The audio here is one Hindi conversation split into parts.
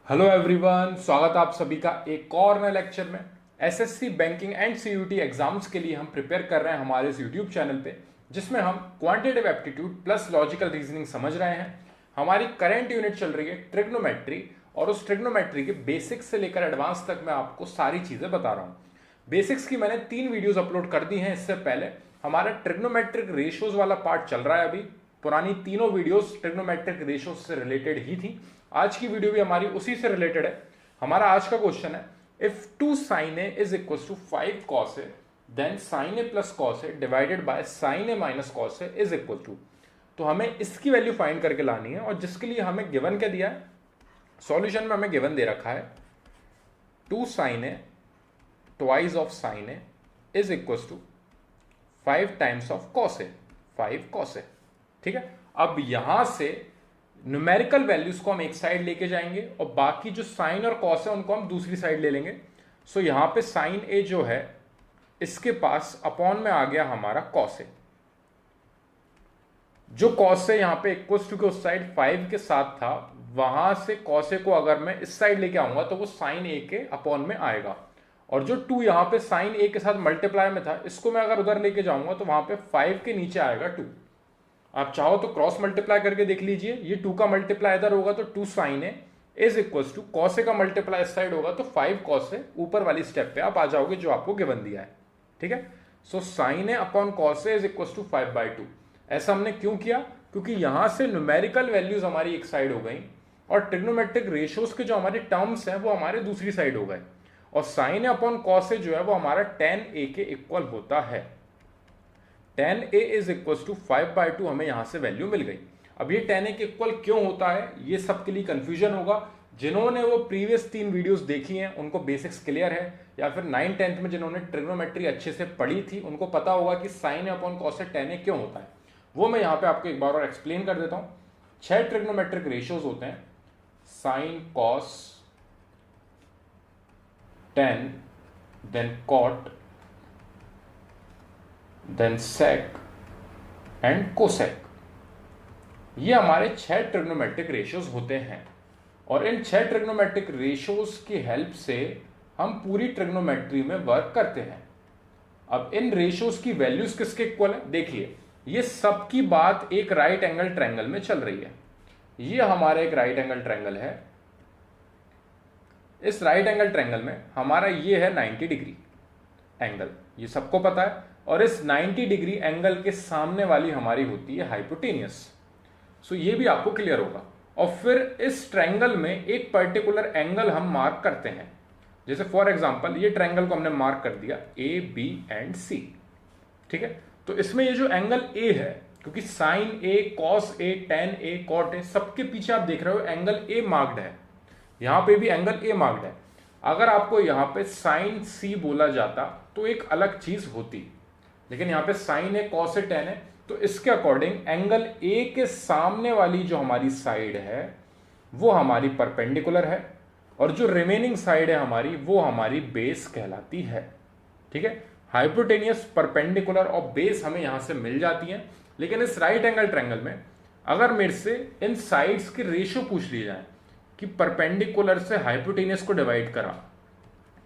हेलो एवरीवन, स्वागत है आप सभी का एक और नए लेक्चर में। SSC banking and CUET exams के लिए हम प्रिपेयर कर रहे हैं हमारे इस यूट्यूब चैनल पे, जिसमें हम quantitative aptitude plus logical reasoning समझ रहे हैं। हमारी करंट यूनिट चल रही है ट्रिग्नोमेट्री, और उस ट्रिग्नोमेट्री के बेसिक्स से लेकर एडवांस तक मैं आपको सारी चीजें बता रहा हूँ। बेसिक्स की मैंने 3 वीडियोस अपलोड कर दी हैं। इससे पहले हमारा ट्रिग्नोमेट्रिक रेशियोज वाला पार्ट चल रहा है। अभी पुरानी तीनों वीडियोस ट्रिग्नोमेट्रिक रेशियोज से रिलेटेड ही थी। आज की वीडियो भी हमारी उसी से रिलेटेड है। हमारा आज का क्वेश्चन है, if 2 sin a is equal to 5 cos a, then sin a plus cos a divided by sin a minus cos a is equal to. तो हमें इसकी वैल्यू फाइंड करके लानी है, और जिसके लिए हमें गिवन क्या दिया है, सॉल्यूशन में हमें गिवन दे रखा है 2 sin a twice of sin a is equal to 5 times of cos a, 5 cos a। ठीक है, अब यहां से न्यूमेरिकल वैल्यूज को हम एक साइड लेके जाएंगे और बाकी जो साइन और कॉस है उनको हम दूसरी साइड ले लेंगे। सो यहां पे साइन ए जो है इसके पास अपॉन में आ गया हमारा कॉस ए। जो कॉस ए यहां पे इक्वल टू के उस साइड 5 के साथ था, वहां से कॉस ए को अगर मैं इस साइड लेके आऊंगा तो वो साइन ए के अपॉन में आएगा। और जो 2 यहां पे साइन ए के साथ मल्टीप्लाई में था, इसको मैं अगर उधर लेके जाऊंगा तो वहां पे 5 के नीचे आएगा 2। आप चाहो तो क्रॉस मल्टीप्लाई करके देख लीजिए। ये 2 का मल्टीप्लाई इधर होगा तो 2 sin a is equal to cos A का मल्टीप्लाई इस साइड होगा तो 5 cos a। ऊपर वाली स्टेप पे आप आ जाओगे जो आपको गिवन दिया है। ठीक है, so sin a upon cos a is equal to 5/2। ऐसा हमने क्यों किया? क्योंकि यहां से न्यूमेरिकल वैल्यूज हमारी एक साइड हो गई और ट्रिग्नोमेट्रिक रेशियोज के जो हमारे टर्म्स हैं वो हमारे दूसरी साइड हो गए, और sin a upon cos a जो है वो हमारा tan a के इक्वल होता है। tan a is equal to 5/2 हमें यहां से वैल्यू मिल गई। अब ये tan a के इक्वल क्यों होता है, ये सबके लिए कंफ्यूजन होगा। जिन्होंने वो प्रीवियस 3 वीडियोस देखी हैं उनको बेसिक्स क्लियर है, या फिर 9th-10th में जिन्होंने ट्रिग्नोमेट्री अच्छे से पढ़ी थी उनको पता होगा कि sin a upon cos a tan a क्यों होता है। वो मैं यहाँ पे आपको एक बार और एक्सप्लेन कर देता हूँ। 6 ट्रिग्नोमेट्रिक रेशियोज होते हैं, sine, cos, tan, then cot, then sec and cosec. ये हमारे 6 ट्रिग्नोमेट्रिक रेशियोज होते हैं, और इन 6 ट्रिग्नोमेट्रिक रेशियोज की हेल्प से हम पूरी ट्रिग्नोमेट्री में वर्क करते हैं। अब इन रेशियोज की वैल्यूज किसके इक्वल है? देखिए, ये सबकी बात एक राइट एंगल ट्रायंगल में चल रही है। ये हमारा एक राइट एंगल ट्रायंगल है। इस राइट एंगल ट्रायंगल में हमारा ये है 90 डिग्री एंगल, ये सबको पता है। और इस 90 डिग्री एंगल के सामने वाली हमारी होती है हाइपोटेनियस। सो ये भी आपको क्लियर होगा। और फिर इस ट्रायंगल में एक पर्टिकुलर एंगल हम मार्क करते हैं। जैसे फॉर एग्जांपल ये ट्रायंगल को हमने मार्क कर दिया ए, बी एंड सी। ठीक है, तो इसमें ये जो एंगल ए है, क्योंकि sine A, cos A, tan A, cot A, सबके पीछे आप देख रहे हो एंगल ए मार्क्ड है। यहां पे भी एंगल ए मार्क्ड है। अगर आपको यहां पे साइन सी बोला जाता तो एक अलग चीज होती, लेकिन यहां पे साइन है, कॉस है, टेन है, तो इसके अकॉर्डिंग एंगल ए के सामने वाली जो हमारी साइड है वो हमारी परपेंडिकुलर है, और जो रिमेनिंग साइड है हमारी वो हमारी बेस कहलाती है। ठीक है, हाइपोटेनियस, परपेंडिकुलर और बेस हमें यहां से मिल जाती है। लेकिन इस राइट एंगल ट्रायंगल में अगर मेरे से इन साइड्स के रेशियो पूछ लिए जाए कि परपेंडिकुलर से हाइपोटेनियस को डिवाइड करा,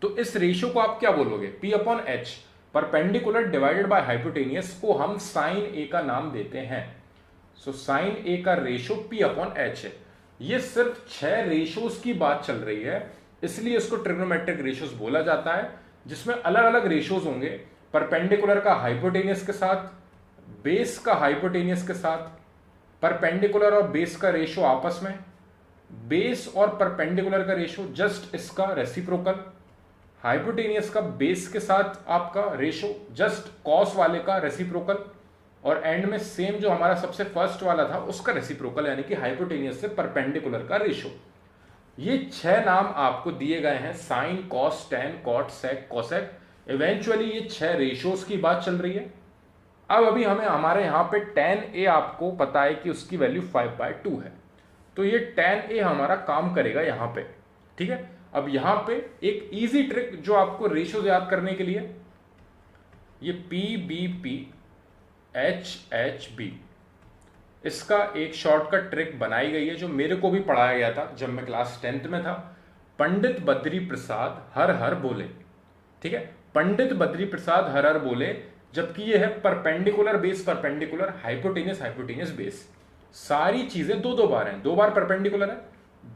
तो इस रेशियो को आप क्या बोलोगे? P upon H, perpendicular divided by hypotenuse को हम साइन ए का नाम देते हैं। सो साइन ए का रेशियो P अपॉन एच है। ये सिर्फ 6 रेशियोज की बात चल रही है, इसलिए इसको ट्रिग्नोमेट्रिक रेशियोज बोला जाता है, जिसमें अलग अलग रेशियोज होंगे। परपेंडिकुलर का हाइपोटेनियस के साथ, बेस का हाइपोटेनियस के साथ, परपेंडिकुलर और बेस का रेशियो आपस में, बेस और परपेंडिकुलर का रेशियो जस्ट इसका रेसिप्रोकल, हाइपोटेनियस का बेस के साथ आपका रेशियो जस्ट कॉस वाले का रेसिप्रोकल, और एंड में सेम जो हमारा सबसे फर्स्ट वाला था उसका रेसिप्रोकल, यानी कि हाइपोटेनियस से परपेंडिकुलर का रेशियो। ये 6 नाम आपको दिए गए हैं, साइन, कॉस, टेन, कॉट, सेक, कोसेक। इवेंचुअली ये 6 रेशियोज की बात चल रही है। अब अभी हमें हमारे यहाँ पे tan a आपको पता है कि उसकी वैल्यू 5/2 है, तो ये tan a हमारा काम करेगा यहाँ पे। ठीक है, अब यहां पे एक इजी ट्रिक जो आपको रेशियोज याद करने के लिए, ये P, B, P, H, H, B, इसका एक शॉर्टकट ट्रिक बनाई गई है जो मेरे को भी पढ़ाया गया था जब मैं क्लास 10th में था। पंडित बद्री प्रसाद हर हर बोले। ठीक है, पंडित बद्री प्रसाद हर हर बोले, जबकि ये है perpendicular base perpendicular, hypotenuse hypotenuse base. सारी चीजें दो दो बार हैं, 2 बार परपेंडिकुलर है,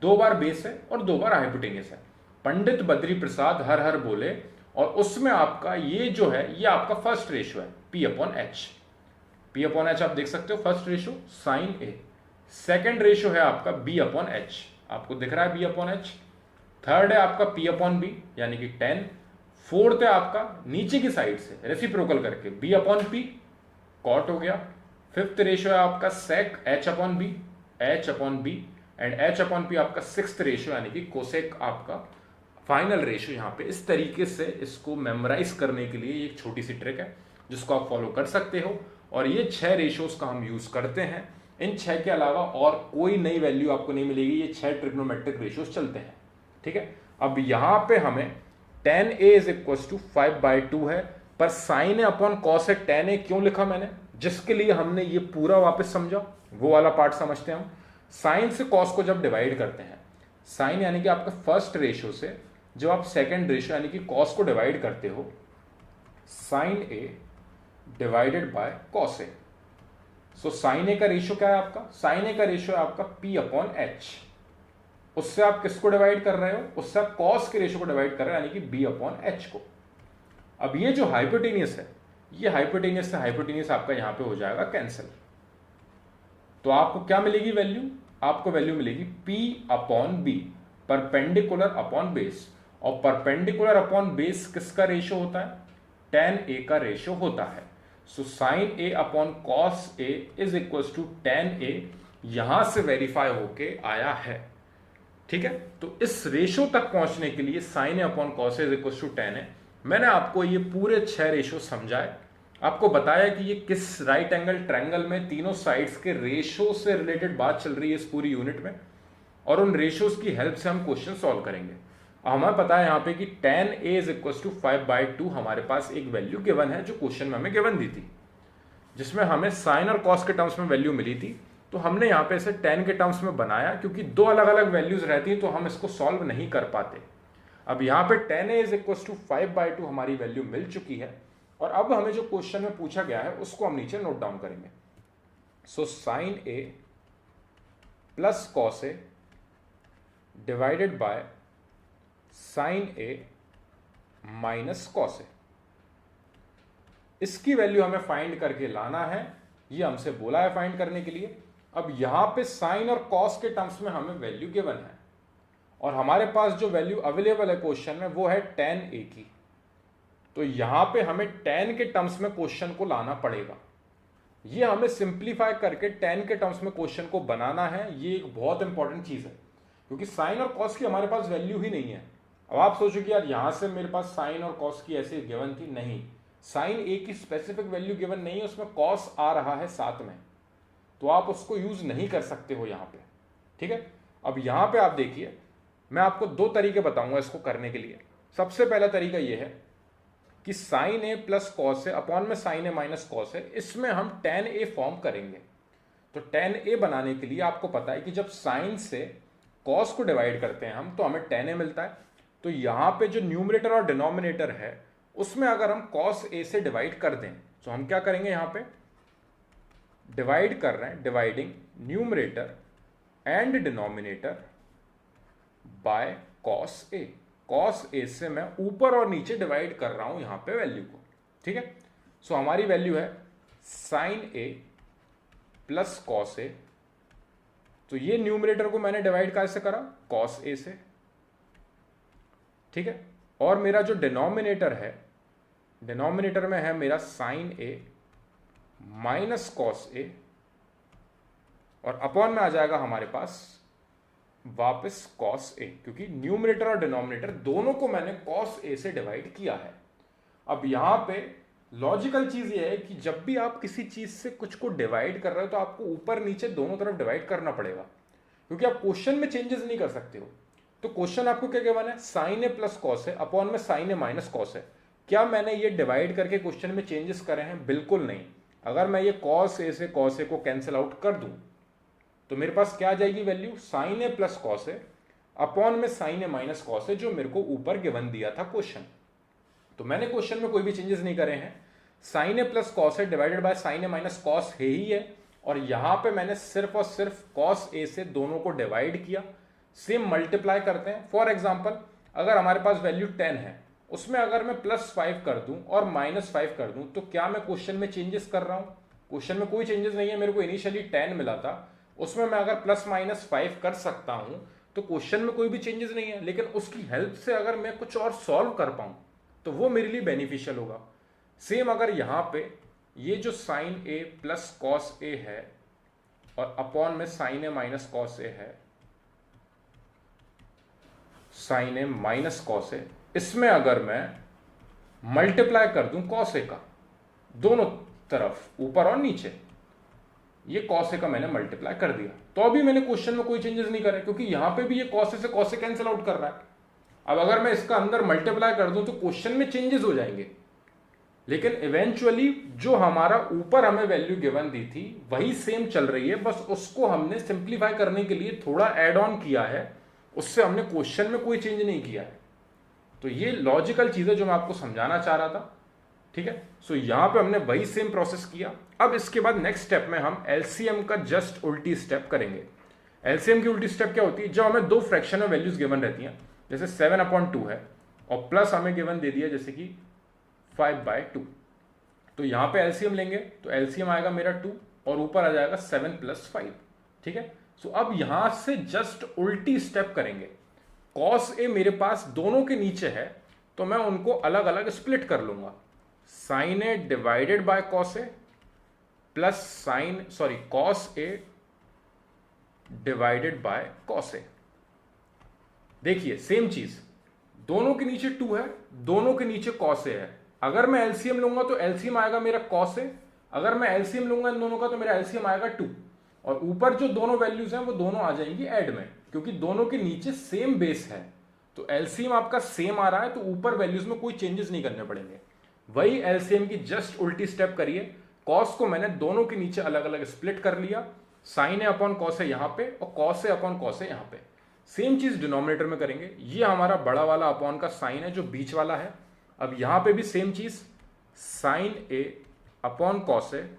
2 बार बेस है और 2 बार हाइपोटेनियस है। पंडित बद्री प्रसाद हर हर बोले, और उसमें आपका ये जो है ये आपका फर्स्ट रेशो है P/H। P/H आप देख सकते हो, फर्स्ट रेशो साइन ए। सेकेंड रेशो है आपका B/H, आपको दिख रहा है B/H। थर्ड है आपका P/B यानी कि 10। फोर्थ है आपका नीचे की साइड से रेसिप्रोकल करके B/P, कॉट हो गया। फिफ्थ रेशो है आपका सेक H/B, एंड H/P आपका सिक्स्थ रेशो यानी कि कोसेक आपका फाइनल रेशो। यहां पे इस तरीके से इसको मेमोराइज करने के लिए एक छोटी सी ट्रिक है जिसको आप फॉलो कर सकते हो, और ये 6 रेशोज का हम यूज करते हैं। इन 6 के अलावा और कोई नई वैल्यू आपको नहीं मिलेगी, ये 6 ट्रिग्नोमेट्रिक रेशोज चलते हैं। ठीक है, अब यहां पे हमें tan A is equal to 5/2 है, पर sin A upon cos A tan A क्यों लिखा मैंने, जिसके लिए हमने ये पूरा वापस समझा, वो वाला पार्ट समझते हैं हम। साइन से cos को जब डिवाइड करते हैं, साइन यानी कि आपका फर्स्ट रेशो से जब आप सेकेंड रेशो यानी कि cos को डिवाइड करते हो, sine A divided by cos A। So sine A का रेशो क्या है आपका, साइन A का रेशो है आपका P/H। उससे आप किसको डिवाइड कर रहे हो, उससे आप cos के रेशो को डिवाइड कर रहे हो यानी कि B/H को। अब ये जो हाइपोटेनियस है, ये हाइपोटेनियस से हाइपोटेनियस आपका यहां पे हो जाएगा कैंसिल। तो आपको क्या मिलेगी वैल्यू, आपको वैल्यू मिलेगी P/B, परपेंडिकुलर अपॉन बेस। और परपेंडिकुलर अपॉन बेस किसका रेशो होता है, tan A का रेशो होता है। So sine A upon cos A is equal to tan A, यहां से वेरीफाई होके आया है। ठीक है, तो इस रेशो तक पहुंचने के लिए sine A upon cos A is equal to tan A, मैंने आपको ये पूरे 6 रेशो समझाए, आपको बताया कि ये किस राइट एंगल ट्रायंगल में तीनों साइड्स के रेशो से रिलेटेड बात चल रही है इस पूरी यूनिट में, और उन रेशोज की हेल्प से हम क्वेश्चन सॉल्व करेंगे। हमें पता है यहाँ पे कि tan A is equal to 5/2, हमारे पास एक वैल्यू गिवन है जो क्वेश्चन में हमें गिवन दी थी, जिसमें हमें साइन और कॉस के टर्म्स में वैल्यू मिली थी। तो हमने यहाँ पे इसे tan के टर्म्स में बनाया, क्योंकि 2 अलग अलग वैल्यूज रहती हैं तो हम इसको सॉल्व नहीं कर पाते। अब यहाँ पे tan A is equal to 5/2 हमारी वैल्यू मिल चुकी है, और अब हमें जो क्वेश्चन में पूछा गया है उसको हम नीचे नोट डाउन करेंगे। सो sine A plus cos A divided by sign A minus cos A, इसकी वैल्यू हमें फाइंड करके लाना है, ये हमसे बोला है फाइंड करने के लिए। अब यहां पे साइन और कॉस के टर्म्स में हमें वैल्यू गिवन है, और हमारे पास जो वैल्यू अवेलेबल है क्वेश्चन में वो है tan A की। तो यहां पे हमें tan के टर्म्स में क्वेश्चन को लाना पड़ेगा। ये हमें सिंप्लीफाई करके tan के टर्म्स में क्वेश्चन को बनाना है, ये एक बहुत इंपॉर्टेंट चीज है, क्योंकि साइन और कॉस की हमारे पास वैल्यू ही नहीं है। अब आप सोचो कि यार यहां से मेरे पास साइन और कॉस की ऐसी गिवन थी, नहीं, साइन ए की स्पेसिफिक वैल्यू गिवन नहीं है, उसमें कॉस आ रहा है साथ में, तो आप उसको यूज नहीं कर सकते हो यहां पे। ठीक है, अब यहां पे आप देखिए, मैं आपको 2 तरीके बताऊंगा इसको करने के लिए। सबसे पहला तरीका यह है कि sign A plus cos A upon में sign A minus cos A, इसमें हम tan A फॉर्म करेंगे। तो tan A बनाने के लिए आपको पता है कि जब साइन से कॉस को डिवाइड करते हैं हम तो हमें tan A मिलता है। तो यहां पे जो न्यूमरेटर और डिनोमिनेटर है उसमें अगर हम cos A से डिवाइड कर दें, तो हम क्या करेंगे, यहां पे डिवाइड कर रहे हैं, dividing numerator and denominator by cos A। cos A से मैं ऊपर और नीचे डिवाइड कर रहा हूं यहां पे वैल्यू को। ठीक है, सो हमारी वैल्यू है sine A plus cos A। तो ये न्यूमरेटर को मैंने डिवाइड कैसे करा, cos A से। ठीक है, और मेरा जो डिनोमिनेटर है, डिनोमिनेटर में है मेरा sine A minus cos A, और अपॉन में आ जाएगा हमारे पास वापस cos A, क्योंकि न्यूमरेटर और डिनोमिनेटर दोनों को मैंने cos A से डिवाइड किया है। अब यहां पे लॉजिकल चीज ये है कि जब भी आप किसी चीज से कुछ को डिवाइड कर रहे हो तो आपको ऊपर नीचे दोनों तरफ डिवाइड करना पड़ेगा, क्योंकि आप क्वेश्चन में चेंजेस नहीं कर सकते हो। तो क्वेश्चन आपको क्या गिवन है, साइन ए प्लस कॉस है अपॉन में साइन ए माइनस कॉस है। क्या मैंने ये डिवाइड करके क्वेश्चन में चेंजेस करे हैं, बिल्कुल नहीं। अगर मैं ये कॉस ए से कॉस ए को कैंसिल आउट कर दूं तो मेरे पास क्या आ जाएगी value, sign A plus cos A upon में sign A minus cos A, जो मेरे को ऊपर गिवन दिया था क्वेश्चन। तो मैंने क्वेश्चन में कोई भी चेंजेस नहीं करे हैं, sine A plus cos A divided by sine A minus cos है ही है, और यहां पे मैंने सिर्फ और सिर्फ कॉस ए से दोनों को डिवाइड किया। सेम मल्टीप्लाई करते हैं। फॉर एग्जांपल अगर हमारे पास वैल्यू 10 है, उसमें अगर मैं +5 कर दूं और -5 कर दूं तो क्या मैं क्वेश्चन में चेंजेस कर रहा हूं? क्वेश्चन में कोई चेंजेस नहीं है। मेरे को इनिशियली 10 मिला था, उसमें मैं अगर +-5 कर सकता हूं तो क्वेश्चन में कोई भी चेंजेस नहीं है। लेकिन उसकी हेल्प से अगर मैं कुछ और सॉल्व कर पाऊं तो वो मेरे लिए बेनिफिशियल होगा। सेम अगर यहां पे ये जो साइन ए प्लस कॉस ए है और अपॉन में sign A minus cos A है, sign A minus cos A, इसमें अगर मैं मल्टीप्लाई कर दूं कॉस ए का दोनों तरफ ऊपर और नीचे, ये कॉस ए का मैंने मल्टीप्लाई कर दिया, तो अभी मैंने क्वेश्चन में कोई चेंजेस नहीं करे क्योंकि यहां पे भी ये कॉस ए से कॉस ए कैंसिल आउट कर रहा है। अब अगर मैं इसका अंदर मल्टीप्लाई कर दूं तो क्वेश्चन में चेंजेस हो जाएंगे, लेकिन इवेंचुअली जो हमारा ऊपर हमें वैल्यू गिवन दी थी वही सेम चल रही है, बस उसको हमने सिंप्लीफाई करने के लिए थोड़ा ऐड ऑन किया है, उससे हमने क्वेश्चन में कोई चेंज नहीं किया है। तो ये लॉजिकल चीज है जो मैं आपको समझाना चाह रहा था, ठीक है। सो यहां पे हमने वही सेम प्रोसेस किया। अब इसके बाद नेक्स्ट स्टेप में हम एलसीएम का जस्ट उल्टी स्टेप करेंगे। एलसीएम की उल्टी स्टेप क्या होती है? जब हमें दो फ्रैक्शन में वैल्यूज गिवन रहती हैं, जैसे 7/2 है और प्लस हमें गिवन दे दिया जैसे कि 5/2, तो यहां पे एलसीएम लेंगे तो एलसीएम आएगा मेरा 2 और ऊपर आ जाएगा 7 + 5, ठीक है। सो अब यहां से जस्ट उल्टी स्टेप करेंगे। कॉस ए मेरे पास दोनों के नीचे है तो मैं उनको अलग अलग स्प्लिट कर लूंगा। Sine A divided by cos A plus cos A divided by cos A. देखिए सेम चीज, दोनों के नीचे 2 है, दोनों के नीचे कॉस ए है। अगर मैं एलसीएम लूंगा तो एलसीएम आएगा मेरा कॉस ए, अगर मैं एलसीएम लूंगा इन दोनों का तो मेरा एलसीएम आएगा 2, और ऊपर जो दोनों वैल्यूज हैं वो दोनों आ जाएंगी ऐड में, क्योंकि दोनों के नीचे सेम बेस है। तो एलसीएम आपका सेम आ रहा है तो ऊपर वैल्यूज में कोई चेंजेस नहीं करने पड़ेंगे। वही एलसीएम की जस्ट उल्टी स्टेप करिए। कॉस को मैंने दोनों के नीचे अलग अलग स्प्लिट कर लिया, साइन ए अपॉन कॉस ए यहां पे और कॉस ए अपॉन कॉस ए यहां पे। सेम चीज डिनोमिनेटर में करेंगे। ये हमारा बड़ा वाला अपॉन का साइन है जो बीच वाला है। अब यहां पे भी सेम चीज, sign A upon cos A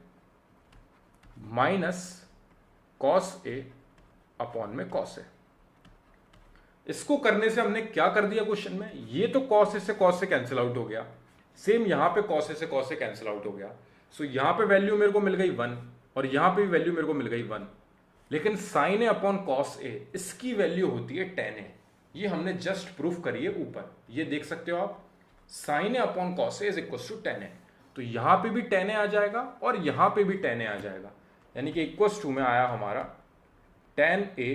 minus cos A upon में कॉस ए। इसको करने से हमने क्या कर दिया क्वेश्चन में? ये तो कॉस ए से कॉस ए कैंसिल आउट हो गया, सेम यहां पे कॉस ए से कॉस ए कैंसिल आउट हो गया। सो यहां पे वैल्यू मेरे को मिल गई 1 और यहां पे भी वैल्यू मेरे को मिल गई 1। लेकिन साइन ए अपॉन कॉस ए इसकी वैल्यू होती है tan ए। ये हमने जस्ट प्रूफ करी है ऊपर, ये देख सकते हो आप, sine A upon cos A is equal to tan A. तो यहां पे भी tan ए आ जाएगा और यहां पे भी tan ए आ जाएगा, यानी कि इक्वल टू में आया हमारा tan ए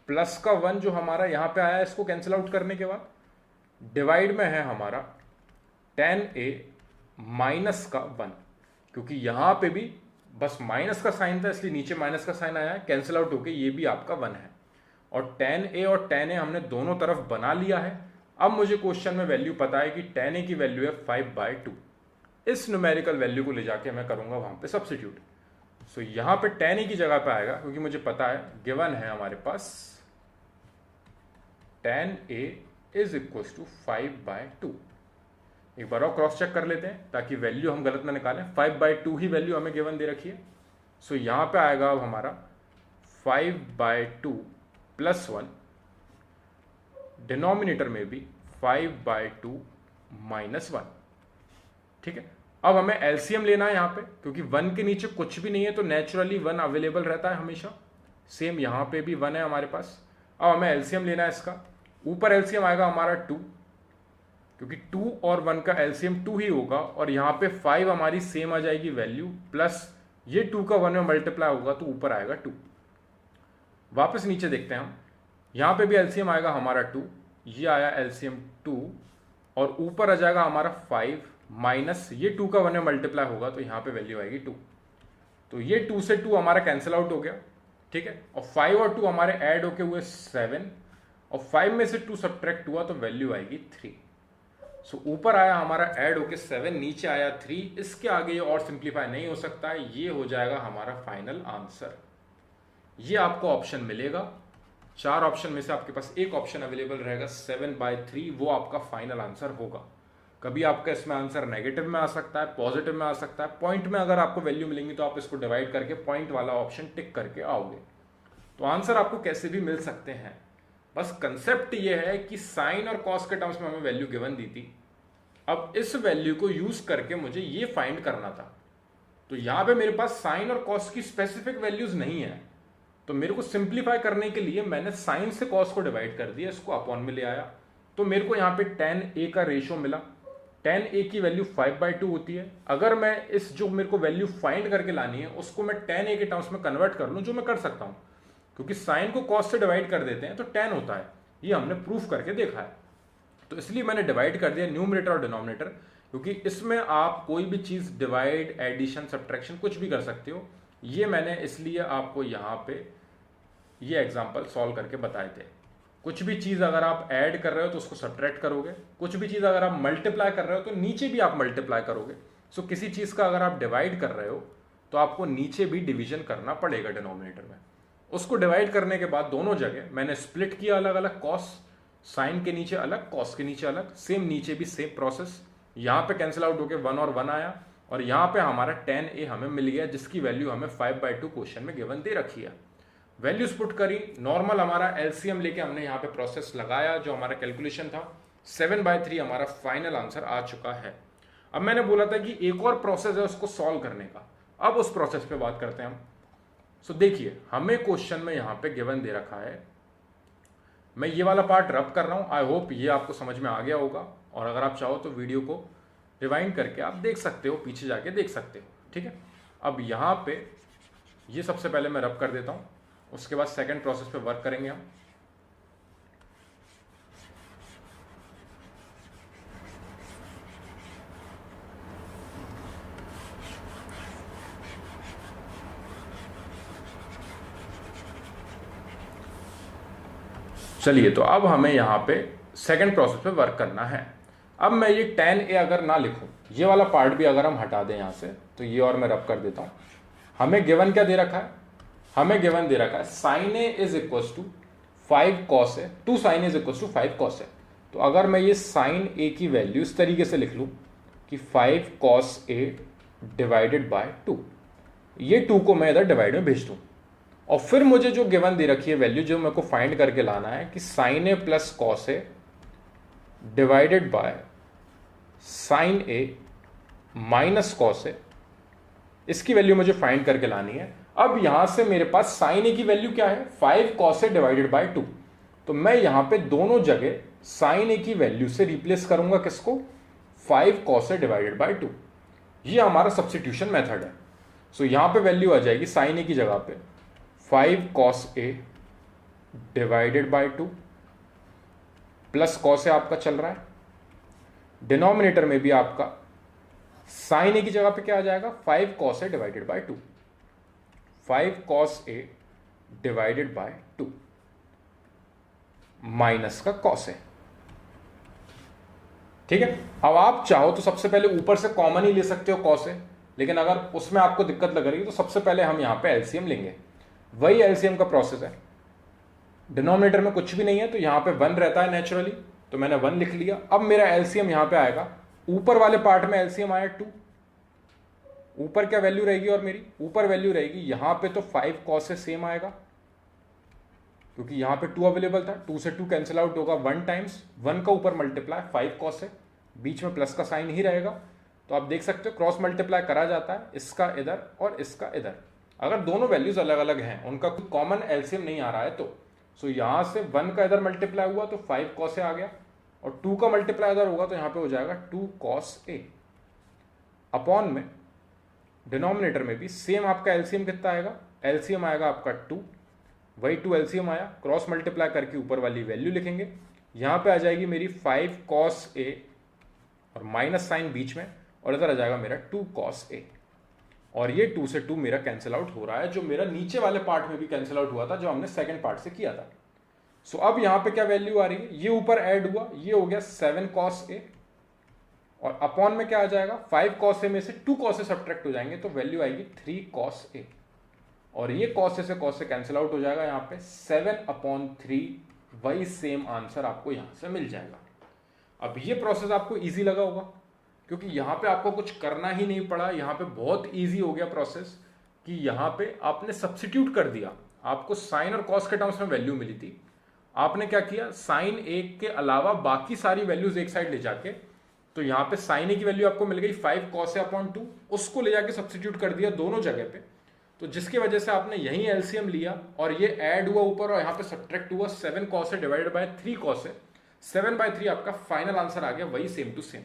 प्लस का 1 जो हमारा यहां पे आया, इसको कैंसिल आउट करने के बाद डिवाइड में है हमारा tan ए माइनस का 1, क्योंकि यहां पे भी बस माइनस का साइन था इसलिए नीचे माइनस का साइन आया है, कैंसिल आउट होके ये भी आपका 1 है। और tan ए और tan ए हमने दोनों तरफ बना लिया है। अब मुझे क्वेश्चन में वैल्यू पता है कि tan ए की वैल्यू है 5/2। इस न्यूमेरिकल वैल्यू को ले जाके मैं करूंगा वहां पे सब्स्टिट्यूट। सो यहां पे tan ए की जगह पे आएगा, क्योंकि मुझे पता है गिवन है हमारे पास tan A is equal to 5/2। एक बार और क्रॉस चेक कर लेते हैं ताकि वैल्यू हम गलत ना निकालें। 5/2 ही वैल्यू हमें गिवन दे रखी है। सो यहां पे आएगा अब हमारा 5/2 + 1, डिनोमिनेटर में भी 5/2 - 1, ठीक है। अब हमें एलसीएम लेना है यहां पे, क्योंकि 1 के नीचे कुछ भी नहीं है तो नेचुरली 1 अवेलेबल रहता है हमेशा। सेम यहां पे भी 1 है हमारे पास। अब हमें एलसीएम लेना है इसका। ऊपर एलसीएम आएगा हमारा 2, क्योंकि 2 और 1 का एलसीएम 2 ही होगा, और यहां पे 5 हमारी सेम आ जाएगी वैल्यू, प्लस ये 2 का 1 में मल्टीप्लाई होगा तो ऊपर आएगा 2। वापस नीचे देखते हैं हम, यहां पे भी एलसीएम आएगा हमारा 2, ये आया एलसीएम 2, और ऊपर आ जाएगा हमारा 5 माइनस ये 2 का 1 में मल्टीप्लाई होगा तो यहां पे वैल्यू आएगी 2। तो ये 2 से 2 हमारा कैंसिल आउट हो गया, ठीक है। और 5 और 2 हमारे ऐड होके हुए 7, और 5 में से 2 सब्ट्रैक्ट हुआ तो वैल्यू आएगी 3। सो ऊपर आया हमारा ऐड होके 7, नीचे आया 3, इसके आगे ये और सिंप्लीफाई नहीं हो सकता है, ये हो जाएगा हमारा फाइनल आंसर। ये आपको ऑप्शन मिलेगा, 4 ऑप्शन में से आपके पास एक ऑप्शन अवेलेबल रहेगा 7/3, वो आपका फाइनल आंसर होगा। कभी आपका इसमें आंसर नेगेटिव में आ सकता है, पॉजिटिव में आ सकता है, पॉइंट में अगर आपको वैल्यू मिलेंगी तो आप इसको डिवाइड करके पॉइंट वाला ऑप्शन टिक करके आओगे, तो आंसर आपको कैसे भी मिल सकते हैं। बस कंसेप्ट ये है कि साइन और कॉस के टर्म्स में हमें वैल्यू गिवन दी थी, अब इस वैल्यू को यूज करके मुझे ये फाइंड करना था। तो यहां पे मेरे पास साइन और कॉस की स्पेसिफिक वैल्यूज नहीं है, तो मेरे को सिंप्लीफाई करने के लिए मैंने साइन से कॉस को डिवाइड कर दिया, इसको अपॉन में ले आया, तो मेरे को यहाँ पे tan a का रेशियो मिला। tan a की वैल्यू 5/2 होती है। अगर मैं इस जो मेरे को वैल्यू फाइंड करके लानी है उसको मैं tan a के टर्म्स में कन्वर्ट कर लूँ, जो मैं कर सकता हूँ, क्योंकि साइन को कॉस से डिवाइड कर देते हैं तो tan होता है, ये हमने प्रूफ करके देखा है। तो इसलिए मैंने डिवाइड कर दिया न्यूमरेटर और डिनोमिनेटर, क्योंकि इसमें आप कोई भी चीज डिवाइड, एडिशन, सब्ट्रैक्शन कुछ भी कर सकते हो। ये मैंने इसलिए आपको यहाँ पे ये एग्जांपल सॉल्व करके बताए थे। कुछ भी चीज अगर आप ऐड कर रहे हो तो उसको सब्ट्रैक्ट करोगे, कुछ भी चीज अगर आप मल्टीप्लाई कर रहे हो तो नीचे भी आप मल्टीप्लाई करोगे। सो किसी चीज का अगर आप डिवाइड कर रहे हो तो आपको नीचे भी डिवीजन करना पड़ेगा डिनोमिनेटर में। उसको डिवाइड करने के बाद दोनों जगह मैंने स्प्लिट किया अलग अलग, कॉस साइन के नीचे अलग, कॉस के नीचे अलग, सेम नीचे भी सेम प्रोसेस। यहाँ पे कैंसिल आउट होके 1 और 1 आया, और यहाँ पे हमारा tan a हमें मिल गया, जिसकी वैल्यू हमें 5/2 क्वेश्चन में गिवन दे रखी है। वैल्यूज पुट करी, नॉर्मल हमारा एलसीएम लेके हमने यहाँ पे प्रोसेस लगाया, जो हमारा कैलकुलेशन था 7/3 हमारा फाइनल आंसर आ चुका है। अब मैंने बोला था कि एक और प्रोसेस है उसको सॉल्व करने का, अब उस प्रोसेस पे बात करते हैं हम। सो देखिए, हमें क्वेश्चन में यहाँ पे गिवन दे रखा है, मैं ये वाला पार्ट रब कर रहा हूँ, आई होप ये आपको समझ में आ गया होगा, और अगर आप चाहो तो वीडियो को रिवाइंड करके आप देख सकते हो, पीछे जाके देख सकते हो, ठीक है। अब यहाँ पे ये सबसे पहले मैं रब कर देता हूँ, उसके बाद सेकंड प्रोसेस पे वर्क करेंगे हम। चलिए, तो अब हमें यहाँ पे सेकंड प्रोसेस पे वर्क करना है। अब मैं ये tan a अगर ना लिखूं, ये वाला पार्ट भी अगर हम हटा दें यहाँ से, तो ये और मैं रब कर देता हूँ। हमें गिवन क्या दे रखा है, हमें गिवन दे रखा है sin a is equal to 5 cos a, 2 sin a is equal to 5 cos a। तो अगर मैं ये sin a की वैल्यू इस तरीके से लिख लूँ कि 5 cos a डिवाइडेड बाय 2, ये 2 को मैं इधर डिवाइड में भेज दूँ, और फिर मुझे जो गिवन दे रखी है वैल्यू, जो मेरे को फाइंड करके लाना है कि sin a plus cos a divided by sin a minus cos a, इसकी वैल्यू मुझे फाइंड करके लानी है। अब यहां से मेरे पास sin a की वैल्यू क्या है, 5 cos a डिवाइडेड बाय 2, तो मैं यहां पे दोनों जगह sin a की वैल्यू से रिप्लेस करूंगा किसको, 5 cos a डिवाइडेड बाय 2। ये हमारा सब्स्टिट्यूशन मेथड है। सो यहां पे वैल्यू आ जाएगी sin a की जगह पे 5 cos a divided bye 2 plus cos a आपका चल रहा है, डिनोमिनेटर में भी आपका sin a की जगह पे क्या आ जाएगा, 5 cos a divided bye 2, 5 cos a divided bye 2 minus का cos a, ठीक है। अब आप चाहो तो सबसे पहले ऊपर से कॉमन ही ले सकते हो cos a, लेकिन अगर उसमें आपको दिक्कत लग रही है तो सबसे पहले हम यहां पे एलसीएम लेंगे। वही एलसीएम का प्रोसेस है, डिनोमिनेटर में कुछ भी नहीं है तो यहां पे 1 रहता है नेचुरली, तो मैंने 1 लिख लिया। अब मेरा एलसीएम यहां पे आएगा, ऊपर वाले पार्ट में एलसीएम आया 2, ऊपर क्या वैल्यू रहेगी, और मेरी ऊपर वैल्यू रहेगी यहां पे तो 5 cos से सेम आएगा, क्योंकि यहां पे 2 अवेलेबल था, 2 से 2 कैंसिल आउट होगा, 1 टाइम्स 1 का ऊपर मल्टीप्लाई 5 cos से, बीच में प्लस का साइन ही रहेगा। तो आप देख सकते हो क्रॉस मल्टीप्लाई करा जाता है, इसका इधर और इसका इधर। अगर दोनों वैल्यूज अलग अलग हैं, उनका कोई कॉमन एलसीएम नहीं आ रहा है तो सो यहां से 1 का इधर मल्टीप्लाई हुआ तो 5 cos आ गया, और 2 का मल्टीप्लाई इधर होगा तो यहां पे हो जाएगा 2 cos a, अपॉन में डिनोमिनेटर में भी सेम आपका एलसीएम कितना आएगा, एलसीएम आएगा आपका 2, वही 2 एलसीएम आया, क्रॉस मल्टीप्लाई करके ऊपर वाली वैल्यू लिखेंगे, यहां पे आ जाएगी मेरी 5 cos a और माइनस साइन बीच में, और इधर आ जाएगा मेरा 2 cos a, और ये 2 से 2 मेरा कैंसिल आउट हो रहा है, जो मेरा नीचे वाले पार्ट में भी कैंसिल आउट हुआ था, जो हमने सेकंड पार्ट से किया था। सो अब यहां पे क्या वैल्यू आ रही है, ये ऊपर ऐड हुआ, ये हो गया 7 cos a और अपॉन में क्या आ जाएगा, 5 cos a में से 2 cos a सब्ट्रैक्ट हो जाएंगे तो वैल्यू आएगी 3 cos a, और ये cos a से cos a कैंसिल आउट हो जाएगा, यहाँ पे 7/3, वही सेम आंसर आपको यहाँ से मिल जाएगा। अब ये प्रोसेस आपको इजी लगा होगा क्योंकि यहाँ पे आपको कुछ करना ही नहीं पड़ा, यहाँ पे बहुत इजी हो गया प्रोसेस कि यहाँ पे आपने सब्स्टिट्यूट कर दिया, आपको साइन और कॉस के टर्म्स में वैल्यू मिली थी, आपने क्या किया, साइन एक के अलावा बाकी सारी वैल्यूज एक साइड ले जाके, तो यहाँ पे साइन ए की वैल्यू आपको मिल गई 5 cos a/2, उसको ले जाके सब्स्टिट्यूट कर दिया दोनों जगह पे, तो जिसकी वजह से आपने यही एलसीएम लिया और ये ऐड हुआ ऊपर और यहाँ पे सब्ट्रैक्ट हुआ 7 cos a divided bye 3 cos a, 7/3 आपका फाइनल आंसर आ गया, वही सेम टू सेम।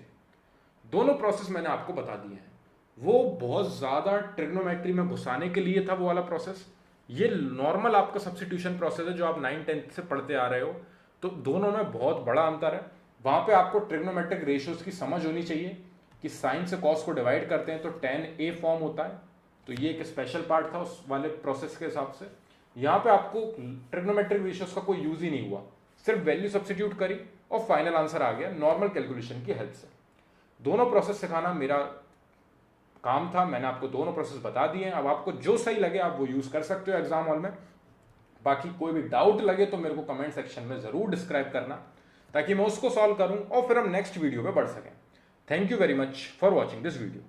दोनों प्रोसेस मैंने आपको बता दिए हैं, वो बहुत ज्यादा ट्रिग्नोमेट्री में घुसाने के लिए था वो वाला प्रोसेस, ये नॉर्मल आपका सब्स्टिट्यूशन प्रोसेस है जो आप 9th-10th से पढ़ते आ रहे हो, तो दोनों में बहुत बड़ा अंतर है। वहां पे आपको ट्रिग्नोमेट्रिक रेशियोज की समझ होनी चाहिए कि साइन से कॉस को डिवाइड करते हैं तो tan a फॉर्म होता है, तो ये एक स्पेशल पार्ट था उस वाले प्रोसेस के हिसाब से। यहाँ पे आपको ट्रिग्नोमेट्रिक रेशियोज का कोई यूज ही नहीं हुआ, सिर्फ वैल्यू सब्स्टिट्यूट करी और फाइनल आंसर आ गया नॉर्मल कैलकुलेशन की हेल्प से। दोनों प्रोसेस सिखाना मेरा काम था, मैंने आपको दोनों प्रोसेस बता दिए हैं, अब आपको जो सही लगे आप वो यूज कर सकते हो एग्जाम हॉल में। बाकी कोई भी डाउट लगे तो मेरे को कमेंट सेक्शन में जरूर डिस्क्राइब करना ताकि मैं उसको सॉल्व करूं और फिर हम नेक्स्ट वीडियो पे बढ़ सकें। Thank you very much for watching this video.